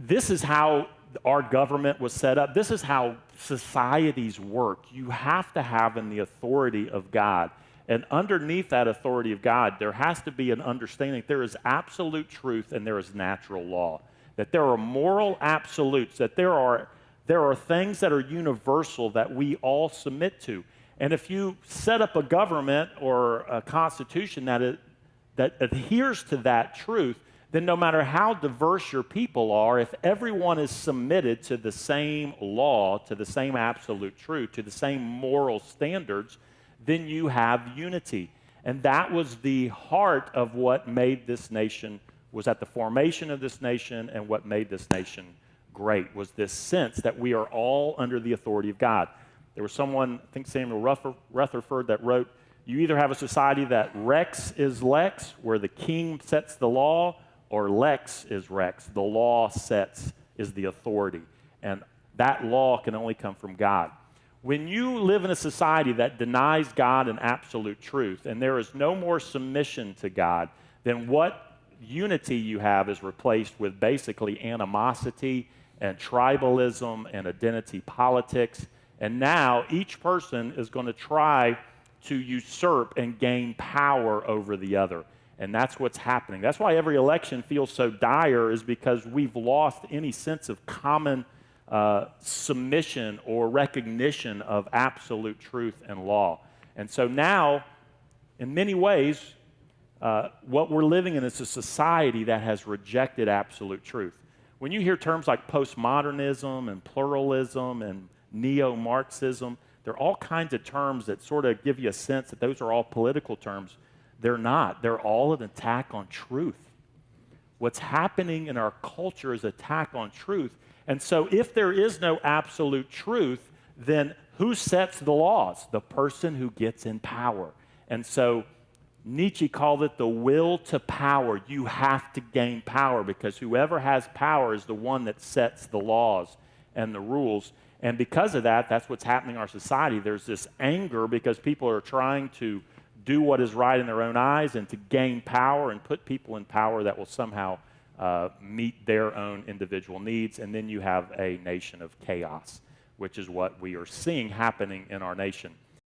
This is how our government was set up. This is how societies work. You have to have in the authority of God. And underneath that authority of God, there has to be an understanding that there is absolute truth and there is natural law. That there are moral absolutes, that there are things that are universal that we all submit to. And if you set up a government or a constitution that adheres to that truth, then no matter how diverse your people are, if everyone is submitted to the same law, to the same absolute truth, to the same moral standards, then you have unity. And that was the heart of what made this nation, was at the formation of this nation, and what made this nation great was this sense that we are all under the authority of God. There was someone, I think Samuel Rutherford, that wrote, you either have a society that rex is lex, where the king sets the law, or lex is rex. The law is the authority. And that law can only come from God. When you live in a society that denies God and absolute truth, and there is no more submission to God, then what unity you have is replaced with basically animosity and tribalism and identity politics. And now each person is going to try to usurp and gain power over the other. And that's what's happening. That's why every election feels so dire, is because we've lost any sense of common submission or recognition of absolute truth and law. And so now, in many ways, what we're living in is a society that has rejected absolute truth. When you hear terms like postmodernism and pluralism and neo-Marxism, there are all kinds of terms that sort of give you a sense that those are all political terms. They're not. They're all an attack on truth. What's happening in our culture is an attack on truth. And so if there is no absolute truth, then who sets the laws? The person who gets in power. And so Nietzsche called it the will to power. You have to gain power, because whoever has power is the one that sets the laws and the rules. And because of that, that's what's happening in our society. There's this anger because people are trying to do what is right in their own eyes and to gain power and put people in power that will somehow meet their own individual needs. And then you have a nation of chaos, which is what we are seeing happening in our nation.